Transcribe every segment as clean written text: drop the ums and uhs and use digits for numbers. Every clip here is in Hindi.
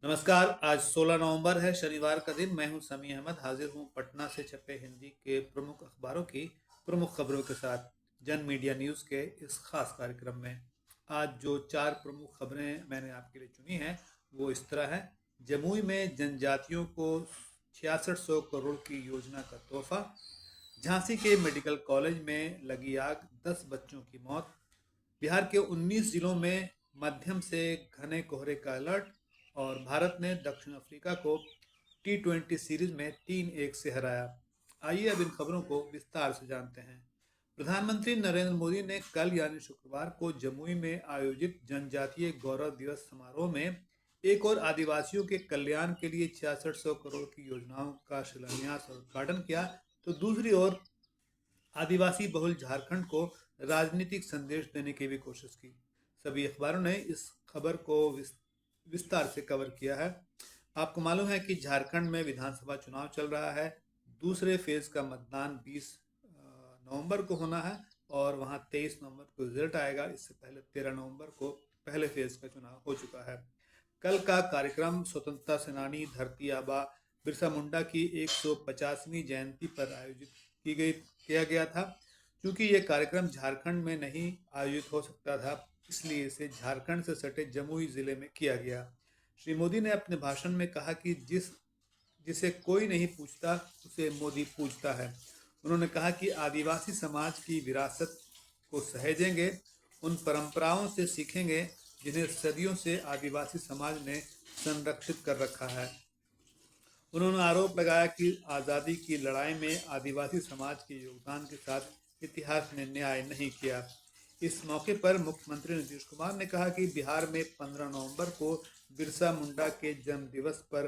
नमस्कार। आज 16 नवंबर है, शनिवार का दिन। मैं हूं समी अहमद, हाजिर हूं पटना से छपे हिंदी के प्रमुख अखबारों की प्रमुख खबरों के साथ जन मीडिया न्यूज़ के इस खास कार्यक्रम में। आज जो चार प्रमुख खबरें मैंने आपके लिए चुनी हैं वो इस तरह है। जमुई में जनजातियों को 6600 करोड़ की योजना का तोहफा। झांसी के मेडिकल कॉलेज में लगी आग, 10 बच्चों की मौत। बिहार के 19 जिलों में मध्यम से घने कोहरे का अलर्ट। और भारत ने दक्षिण अफ्रीका को T20 सीरीज में 3-1 से हराया। आइए अब इन खबरों को विस्तार से जानते हैं। प्रधानमंत्री नरेंद्र मोदी ने कल यानी शुक्रवार को जमुई में आयोजित जनजातीय गौरव दिवस समारोह में एक और आदिवासियों के कल्याण के लिए 6600 करोड़ की योजनाओं का शिलान्यास और उद्घाटन किया, तो दूसरी ओर आदिवासी बहुल झारखंड को राजनीतिक संदेश देने की भी कोशिश की। सभी अखबारों ने इस खबर को विस्तार से कवर किया है। आपको मालूम है कि झारखंड में विधानसभा चुनाव चल रहा है। दूसरे फेज का मतदान 20 नवंबर को होना है और वहां 23 नवंबर को रिजल्ट आएगा। इससे पहले 13 नवंबर को पहले फेज का चुनाव हो चुका है। कल का कार्यक्रम स्वतंत्रता सेनानी धरती आबा बिरसा मुंडा की 150वीं जयंती पर आयोजित किया गया था। क्योंकि ये कार्यक्रम झारखंड में नहीं आयोजित हो सकता था, इसलिए इसे झारखंड से सटे जमुई जिले में किया गया। श्री मोदी ने अपने भाषण में कहा कि जिसे कोई नहीं पूछता उसे मोदी पूछता है। उन्होंने कहा कि आदिवासी समाज की विरासत को सहेजेंगे, उन परंपराओं से सीखेंगे जिन्हें सदियों से आदिवासी समाज ने संरक्षित कर रखा है। उन्होंने आरोप लगाया कि आज़ादी की लड़ाई में आदिवासी समाज के योगदान के साथ इतिहास ने न्याय नहीं किया। इस मौके पर मुख्यमंत्री नीतीश कुमार ने कहा कि बिहार में 15 नवंबर को बिरसा मुंडा के जन्म दिवस पर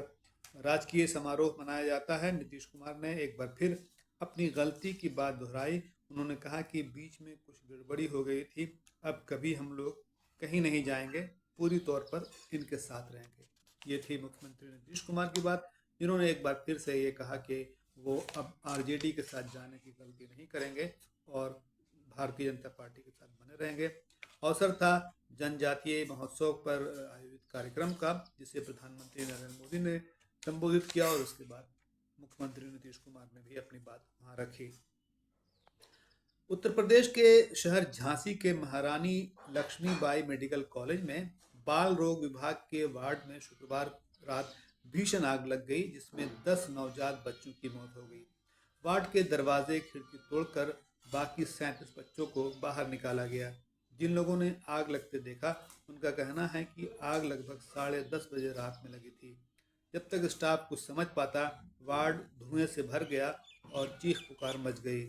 राजकीय समारोह मनाया जाता है। नीतीश कुमार ने एक बार फिर अपनी गलती की बात दोहराई। उन्होंने कहा कि बीच में कुछ गड़बड़ी हो गई थी, अब कभी हम लोग कहीं नहीं जाएंगे, पूरी तौर पर इनके साथ रहेंगे। ये थी मुख्यमंत्री नीतीश कुमार की बात, जिन्होंने एक बार फिर से ये कहा कि वो अब आरजेडी के साथ जाने की गलती नहीं करेंगे और भारतीय जनता पार्टी के साथ बने रहेंगे। अवसर था जनजातीय महोत्सव पर आयोजित कार्यक्रम का, जिसे प्रधानमंत्री नरेंद्र मोदी ने संबोधित किया और उसके बाद मुख्यमंत्री नीतीश कुमार ने भी अपनी बात वहां रखी। उत्तर प्रदेश के शहर झांसी के महारानी लक्ष्मीबाई मेडिकल कॉलेज में बाल रोग विभाग के वार्ड में शुक्रवार रात भीषण आग लग गई, जिसमें 10 नवजात बच्चों की मौत हो गई। वार्ड के दरवाजे खिड़की तोड़कर बाकी 37 बच्चों को बाहर निकाला गया। जिन लोगों ने आग लगते देखा, उनका कहना है कि आग लगभग 10:30 बजे रात में लगी थी। जब तक स्टाफ कुछ समझ पाता, वार्ड धुएं से भर गया और चीख पुकार मच गई।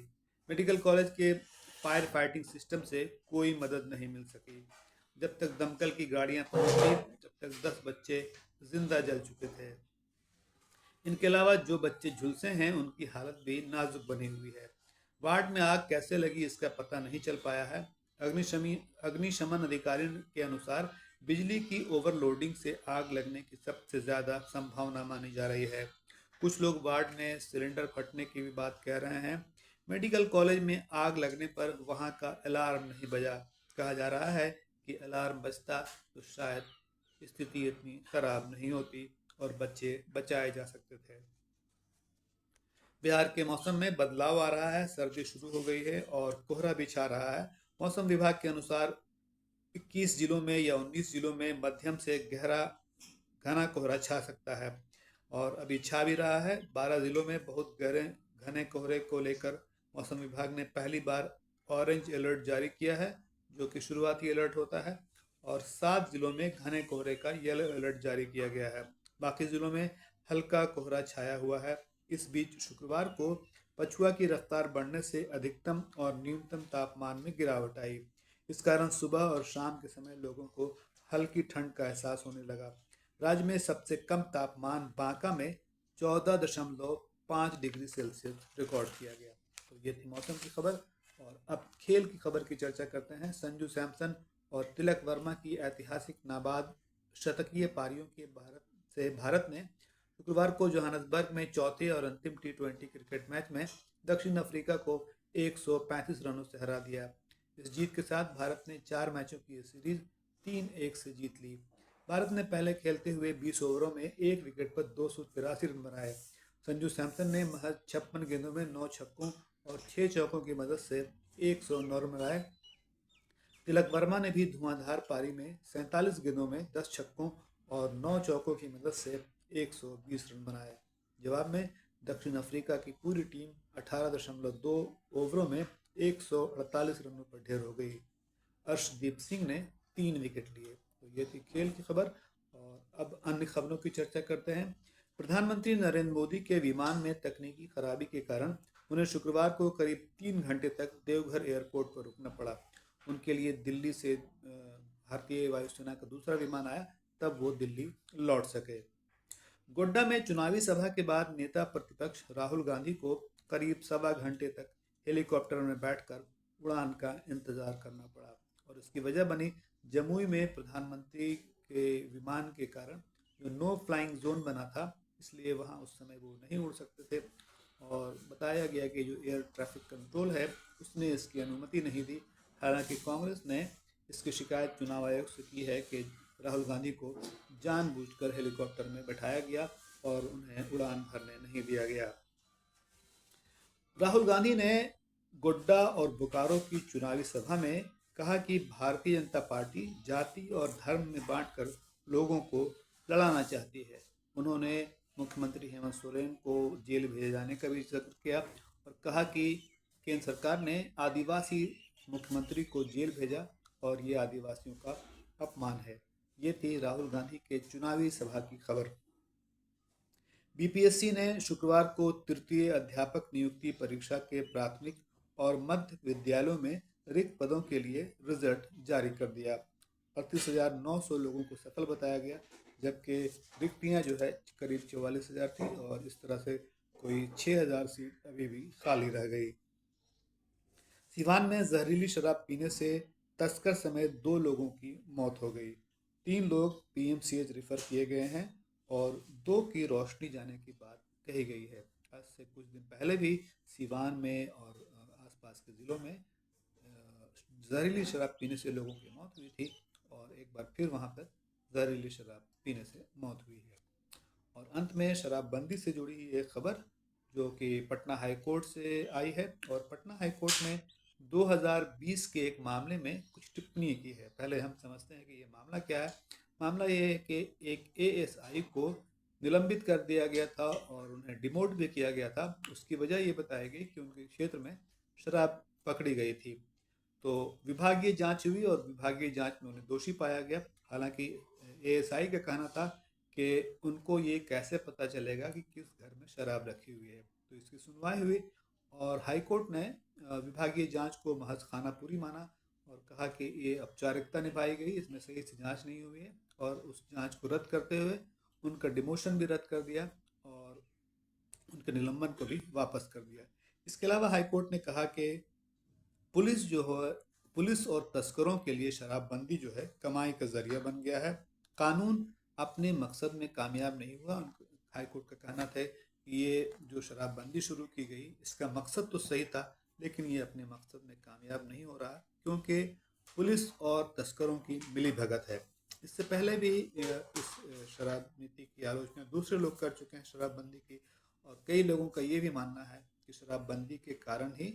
मेडिकल कॉलेज के फायर फाइटिंग सिस्टम से कोई मदद नहीं मिल सकी। जब तक दमकल की गाड़ियां पहुंची, तब तक 10 बच्चे जिंदा जल चुके थे। इनके अलावा जो बच्चे झुलसे हैं, उनकी हालत भी नाजुक बनी हुई है। वार्ड में आग कैसे लगी, इसका पता नहीं चल पाया है। अग्निशमन अधिकारी के अनुसार बिजली की ओवरलोडिंग से आग लगने की सबसे ज्यादा संभावना मानी जा रही है। कुछ लोग वार्ड में सिलेंडर फटने की भी बात कह रहे हैं। मेडिकल कॉलेज में आग लगने पर वहां का अलार्म नहीं बजा। कहा जा रहा है कि अलार्म बजता तो शायद स्थिति इतनी खराब नहीं होती और बच्चे बचाए जा सकते थे। बिहार के मौसम में बदलाव आ रहा है, सर्दी शुरू हो गई है और कोहरा भी छा रहा है। मौसम विभाग के अनुसार 21 जिलों में या 19 जिलों में मध्यम से गहरा घना कोहरा छा सकता है और अभी छा भी रहा है। 12 जिलों में बहुत गहरे घने कोहरे को लेकर मौसम विभाग ने पहली बार ऑरेंज अलर्ट जारी किया है, जो कि शुरुआती अलर्ट होता है। और 7 जिलों में घने कोहरे का येलो अलर्ट जारी किया गया है। बाकी जिलों में हल्का कोहरा छाया हुआ है। इस बीच शुक्रवार को पछुआ की रफ्तार बढ़ने से अधिकतम और न्यूनतम तापमान में गिरावट आई। इस कारण सुबह और शाम के समय लोगों को हल्की ठंड का एहसास होने लगा। राज्य में सबसे कम तापमान बांका में 14.5 डिग्री सेल्सियस रिकॉर्ड किया गया। तो ये थी मौसम की खबर। और अब खेल की खबर की चर्चा करते हैं। संजू सैमसन और तिलक वर्मा की ऐतिहासिक नाबाद शतकीय पारियों के भारत ने शुक्रवार को जोहान्सबर्ग में चौथे और अंतिम T20 क्रिकेट मैच में दक्षिण अफ्रीका को 135 रनों से हरा दिया। इस जीत के साथ भारत ने 4 मैचों की सीरीज 3-1 से जीत ली। भारत ने पहले खेलते हुए 20 ओवरों में 1 विकेट पर 283 रन बनाए। संजू सैमसन ने महज 56 गेंदों में 9 छक्कों और 6 चौकों की मदद से 109 रन बनाए। तिलक वर्मा ने भी धुआंधार पारी में 47 गेंदों में 10 छक्कों और 9 चौकों की मदद से 120 रन बनाए। जवाब में दक्षिण अफ्रीका की पूरी टीम 18.2 ओवरों में 148 रनों पर ढेर हो गई। अर्शदीप सिंह ने 3 विकेट लिए। तो ये थी खेल की खबर। और अब अन्य खबरों की चर्चा करते हैं। प्रधानमंत्री नरेंद्र मोदी के विमान में तकनीकी खराबी के कारण उन्हें शुक्रवार को करीब 3 घंटे तक देवघर एयरपोर्ट पर रुकना पड़ा। उनके लिए दिल्ली से भारतीय वायुसेना का दूसरा विमान आया, तब वो दिल्ली लौट सके। गोड्डा में चुनावी सभा के बाद नेता प्रतिपक्ष राहुल गांधी को करीब 1.25 घंटे तक हेलीकॉप्टर में बैठकर उड़ान का इंतजार करना पड़ा और इसकी वजह बनी जमुई में प्रधानमंत्री के विमान के कारण जो नो फ्लाइंग जोन बना था, इसलिए वहां उस समय वो नहीं उड़ सकते थे। और बताया गया कि जो एयर ट्रैफिक कंट्रोल है उसने इसकी अनुमति नहीं दी। हालांकि कांग्रेस ने इसकी शिकायत चुनाव आयोग से की है कि राहुल गांधी को जानबूझकर हेलीकॉप्टर में बैठाया गया और उन्हें उड़ान भरने नहीं दिया गया। राहुल गांधी ने गोड्डा और बोकारो की चुनावी सभा में कहा कि भारतीय जनता पार्टी जाति और धर्म में बांटकर लोगों को लड़ाना चाहती है। उन्होंने मुख्यमंत्री हेमंत सोरेन को जेल भेजे जाने का भी जिक्र किया और कहा कि केंद्र सरकार ने आदिवासी मुख्यमंत्री को जेल भेजा और ये आदिवासियों का अपमान है। ये थी राहुल गांधी के चुनावी सभा की खबर। बीपीएससी ने शुक्रवार को तृतीय अध्यापक नियुक्ति परीक्षा के प्राथमिक और मध्य विद्यालयों में रिक्त पदों के लिए रिजल्ट जारी कर दिया। 38,900 लोगों को सफल बताया गया, जबकि रिक्तियां जो है करीब 44,000 थी और इस तरह से कोई 6,000 सीट अभी भी खाली रह गई। सिवान में जहरीली शराब पीने से तस्कर समेत 2 लोगों की मौत हो गई। 3 लोग पीएमसीएच रेफर किए गए हैं और 2 की रोशनी जाने की बात कही गई है। आज से कुछ दिन पहले भी सिवान में और आसपास के ज़िलों में जहरीली शराब पीने से लोगों की मौत हुई थी और एक बार फिर वहाँ पर जहरीली शराब पीने से मौत हुई है। और अंत में शराबबंदी से जुड़ी एक खबर जो कि पटना हाई कोर्ट से आई है और पटना हाई कोर्ट ने 2020 के एक मामले में कुछ टिप्पणी की है। पहले हम समझते हैं कि ये मामला क्या है। मामला ये है कि एक एएसआई को निलंबित कर दिया गया था और उन्हें डिमोट भी किया गया था। उसकी वजह ये बताई गई कि उनके क्षेत्र में शराब पकड़ी गई थी। तो विभागीय जांच हुई और विभागीय जांच में उन्हें दोषी पाया गया। हालांकि एएसआई का कहना था कि उनको ये कैसे पता चलेगा कि किस घर में शराब रखी हुई है। तो इसकी सुनवाई हुई और हाई कोर्ट ने विभागीय जांच को महज खानापुरी माना और कहा कि ये औपचारिकता निभाई गई, इसमें सही से जांच नहीं हुई है और उस जांच को रद्द करते हुए उनका डिमोशन भी रद्द कर दिया और उनके निलंबन को भी वापस कर दिया। इसके अलावा हाई कोर्ट ने कहा कि पुलिस और तस्करों के लिए शराबबंदी जो है कमाई का जरिया बन गया है। कानून अपने मकसद में कामयाब नहीं हुआ। हाई कोर्ट का कहना था कि ये जो शराबबंदी शुरू की गई इसका मकसद तो सही था, लेकिन ये अपने मकसद में कामयाब नहीं हो रहा क्योंकि पुलिस और तस्करों की मिलीभगत है। इससे पहले भी इस शराब नीति की आलोचना दूसरे लोग कर चुके हैं शराबबंदी की और कई लोगों का ये भी मानना है कि शराबबंदी के कारण ही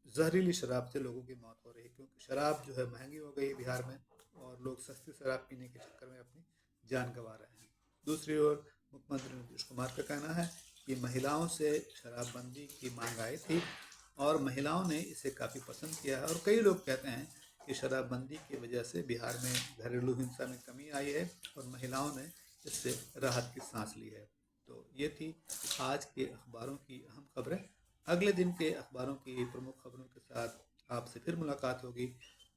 जहरीली शराब से लोगों की मौत हो रही है, क्योंकि शराब जो है महंगी हो गई बिहार में और लोग सस्ती शराब पीने के चक्कर में अपनी जान गंवा रहे हैं। दूसरी ओर मुख्यमंत्री नीतीश कुमार का कहना है कि महिलाओं से शराबबंदी की मांग आई थी और महिलाओं ने इसे काफ़ी पसंद किया है और कई लोग कहते हैं कि शराबबंदी की वजह से बिहार में घरेलू हिंसा में कमी आई है और महिलाओं ने इससे राहत की सांस ली है। तो ये थी आज के अखबारों की अहम खबरें। अगले दिन के अखबारों की प्रमुख खबरों के साथ आपसे फिर मुलाकात होगी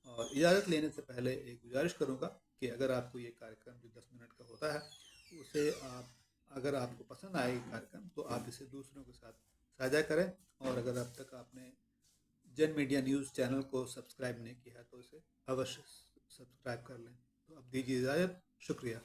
और इजाज़त लेने से पहले एक गुजारिश करूँगा कि अगर आपको ये कार्यक्रम जो 10 मिनट का होता है उसे अगर आपको पसंद आए कार्यक्रम तो आप इसे दूसरों के साथ साझा करें और अगर अब तक आपने जन मीडिया न्यूज़ चैनल को सब्सक्राइब नहीं किया तो इसे अवश्य सब्सक्राइब कर लें। तो अब दीजिए इजाज़त। शुक्रिया।